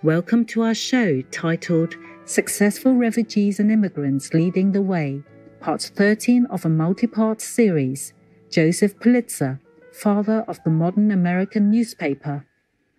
Welcome to our show titled Successful Refugees and Immigrants Leading the Way, Part 13 of a multi-part series, Joseph Pulitzer, father of the modern American newspaper.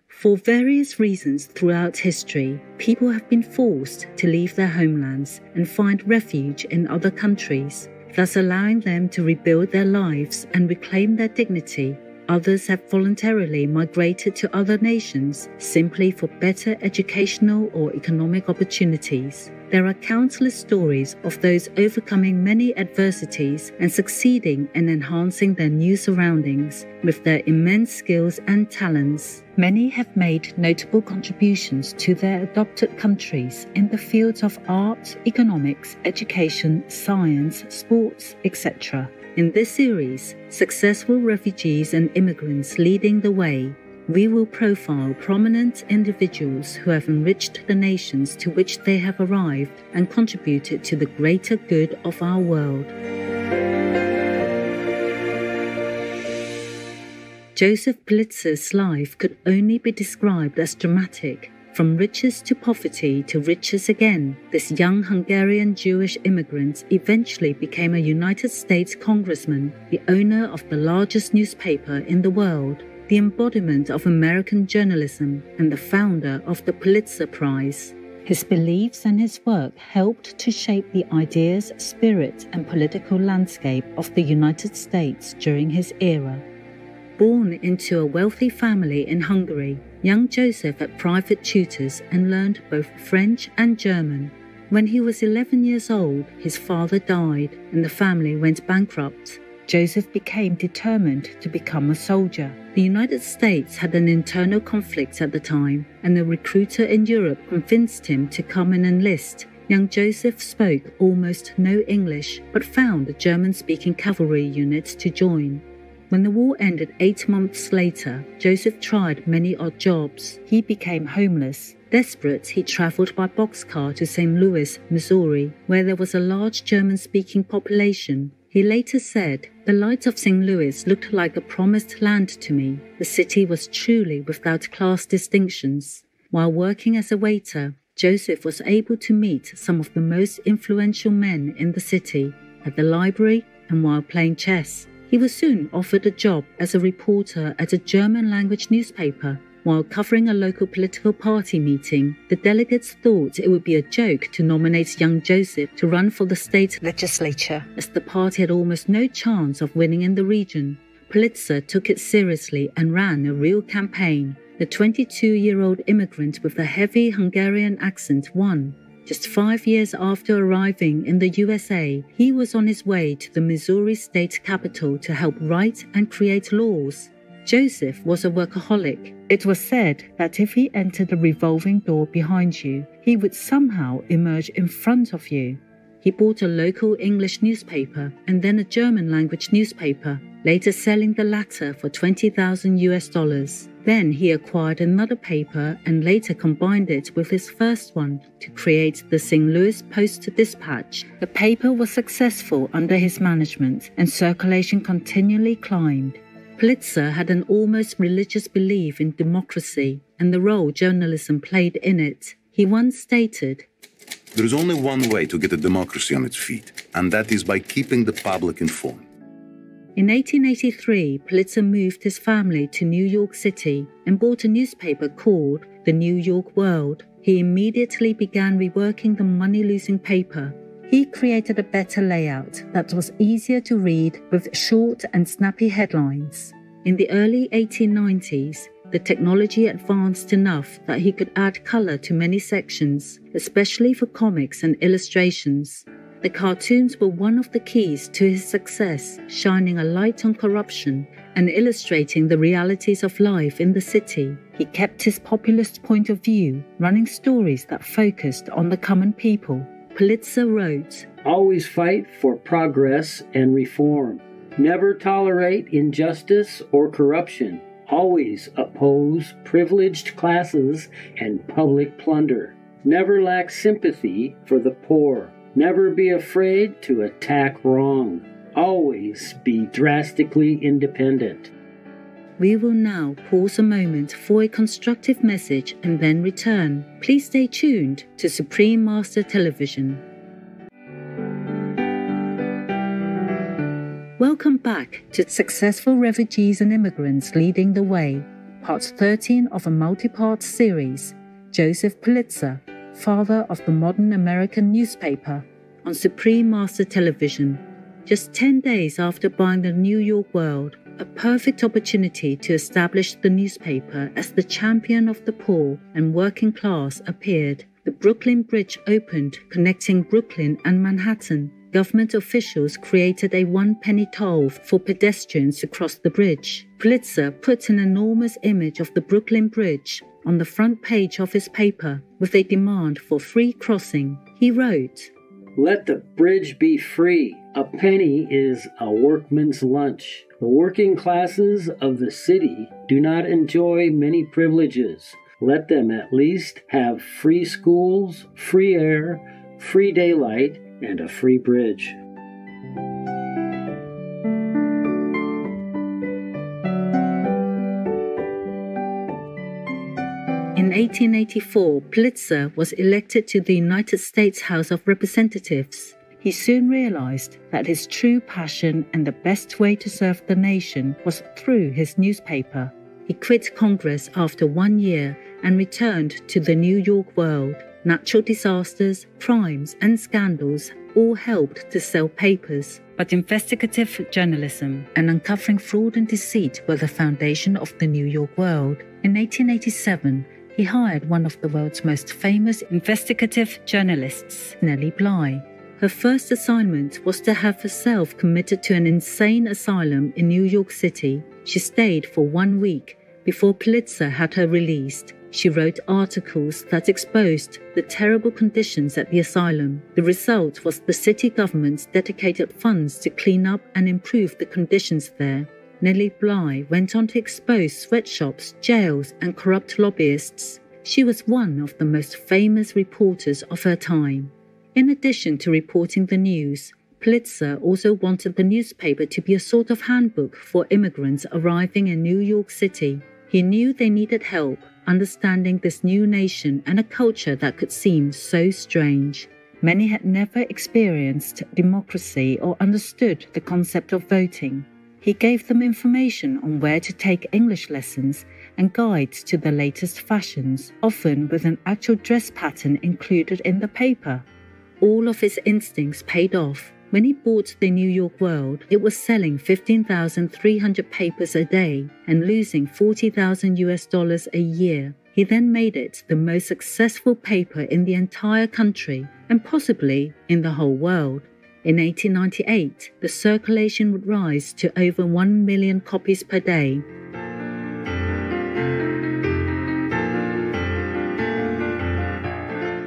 For various reasons throughout history, people have been forced to leave their homelands and find refuge in other countries, thus allowing them to rebuild their lives and reclaim their dignity. Others have voluntarily migrated to other nations simply for better educational or economic opportunities. There are countless stories of those overcoming many adversities and succeeding in enhancing their new surroundings with their immense skills and talents. Many have made notable contributions to their adopted countries in the fields of art, economics, education, science, sports, etc. In this series, Successful Refugees and Immigrants Leading the Way, we will profile prominent individuals who have enriched the nations to which they have arrived and contributed to the greater good of our world. Joseph Pulitzer's life could only be described as dramatic. From riches to poverty to riches again, this young Hungarian Jewish immigrant eventually became a United States congressman, the owner of the largest newspaper in the world, the embodiment of American journalism, and the founder of the Pulitzer Prize. His beliefs and his work helped to shape the ideas, spirit, and political landscape of the United States during his era. Born into a wealthy family in Hungary, young Joseph had private tutors and learned both French and German. When he was 11 years old, his father died and the family went bankrupt. Joseph became determined to become a soldier. The United States had an internal conflict at the time, and a recruiter in Europe convinced him to come and enlist. Young Joseph spoke almost no English, but found a German-speaking cavalry unit to join. When the war ended 8 months later, Joseph tried many odd jobs. He became homeless. Desperate, he traveled by boxcar to St. Louis, Missouri, where there was a large German-speaking population. He later said, "The lights of St. Louis looked like a promised land to me. The city was truly without class distinctions." While working as a waiter, Joseph was able to meet some of the most influential men in the city, at the library and while playing chess. He was soon offered a job as a reporter at a German-language newspaper. While covering a local political party meeting, the delegates thought it would be a joke to nominate young Joseph to run for the state legislature, as the party had almost no chance of winning in the region. Pulitzer took it seriously and ran a real campaign. The 22-year-old immigrant with a heavy Hungarian accent won. Just 5 years after arriving in the USA, he was on his way to the Missouri state capitol to help write and create laws. Joseph was a workaholic. It was said that if he entered a revolving door behind you, he would somehow emerge in front of you. He bought a local English newspaper and then a German-language newspaper, later selling the latter for $20,000. Then he acquired another paper and later combined it with his first one to create the St. Louis Post-Dispatch. The paper was successful under his management and circulation continually climbed. Pulitzer had an almost religious belief in democracy and the role journalism played in it. He once stated, "There is only one way to get a democracy on its feet, and that is by keeping the public informed." In 1883, Pulitzer moved his family to New York City and bought a newspaper called The New York World. He immediately began reworking the money-losing paper. He created a better layout that was easier to read with short and snappy headlines. In the early 1890s, the technology advanced enough that he could add color to many sections, especially for comics and illustrations. The cartoons were one of the keys to his success, shining a light on corruption and illustrating the realities of life in the city. He kept his populist point of view, running stories that focused on the common people. Pulitzer wrote, "Always fight for progress and reform. Never tolerate injustice or corruption. Always oppose privileged classes and public plunder. Never lack sympathy for the poor. Never be afraid to attack wrong. Always be drastically independent." We will now pause a moment for a constructive message and then return. Please stay tuned to Supreme Master Television. Welcome back to Successful Refugees and Immigrants Leading the Way, Part 13 of a multi-part series, Joseph Pulitzer, father of the modern American newspaper, on Supreme Master Television. Just 10 days after buying the New York World, a perfect opportunity to establish the newspaper as the champion of the poor and working class appeared. The Brooklyn Bridge opened, connecting Brooklyn and Manhattan. Government officials created a one-penny toll for pedestrians to cross the bridge. Pulitzer put an enormous image of the Brooklyn Bridge on the front page of his paper with a demand for free crossing. He wrote, "Let the bridge be free. A penny is a workman's lunch. The working classes of the city do not enjoy many privileges. Let them at least have free schools, free air, free daylight, and a free bridge." In 1884, Pulitzer was elected to the United States House of Representatives. He soon realized that his true passion and the best way to serve the nation was through his newspaper. He quit Congress after 1 year and returned to the New York World. Natural disasters, crimes, and scandals all helped to sell papers, but investigative journalism and uncovering fraud and deceit were the foundation of the New York World. In 1887, he hired one of the world's most famous investigative journalists, Nellie Bly. Her first assignment was to have herself committed to an insane asylum in New York City. She stayed for 1 week before Pulitzer had her released. She wrote articles that exposed the terrible conditions at the asylum. The result was the city government dedicated funds to clean up and improve the conditions there. Nellie Bly went on to expose sweatshops, jails, and corrupt lobbyists. She was one of the most famous reporters of her time. In addition to reporting the news, Pulitzer also wanted the newspaper to be a sort of handbook for immigrants arriving in New York City. He knew they needed help understanding this new nation and a culture that could seem so strange. Many had never experienced democracy or understood the concept of voting. He gave them information on where to take English lessons and guides to the latest fashions, often with an actual dress pattern included in the paper. All of his instincts paid off. When he bought the New York World, it was selling 15,300 papers a day and losing $40,000 a year. He then made it the most successful paper in the entire country and possibly in the whole world. In 1898, the circulation would rise to over 1 million copies per day.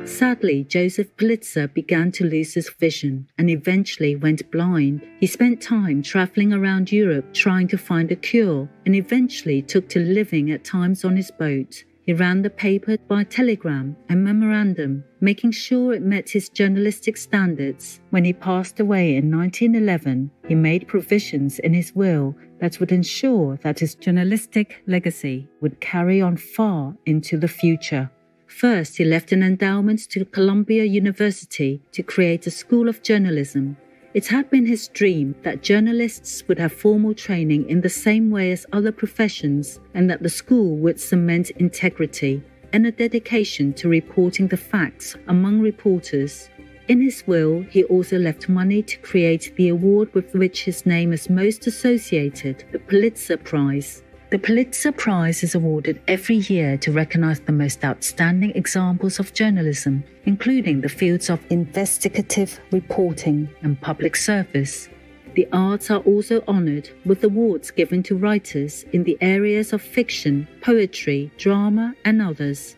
Sadly, Joseph Pulitzer began to lose his vision and eventually went blind. He spent time traveling around Europe trying to find a cure and eventually took to living at times on his boat. He ran the paper by telegram and memorandum, making sure it met his journalistic standards. When he passed away in 1911, he made provisions in his will that would ensure that his journalistic legacy would carry on far into the future. First, he left an endowment to Columbia University to create a school of journalism. It had been his dream that journalists would have formal training in the same way as other professions and that the school would cement integrity and a dedication to reporting the facts among reporters. In his will, he also left money to create the award with which his name is most associated, the Pulitzer Prize. The Pulitzer Prize is awarded every year to recognize the most outstanding examples of journalism, including the fields of investigative reporting and public service. The arts are also honored with awards given to writers in the areas of fiction, poetry, drama, and others.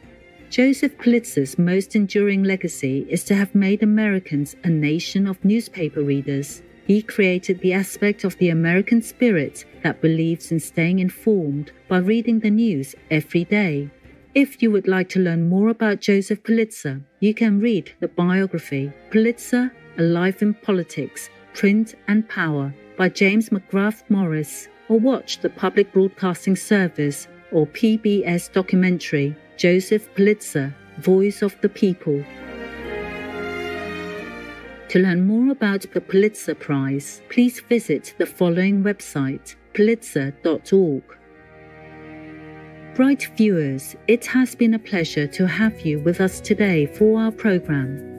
Joseph Pulitzer's most enduring legacy is to have made Americans a nation of newspaper readers. He created the aspect of the American spirit that believes in staying informed by reading the news every day. If you would like to learn more about Joseph Pulitzer, you can read the biography Pulitzer, A Life in Politics, Print and Power by James McGrath Morris. or watch the Public Broadcasting Service or PBS documentary Joseph Pulitzer, Voice of the People. To learn more about the Pulitzer Prize, please visit the following website, pulitzer.org. Bright viewers, it has been a pleasure to have you with us today for our program.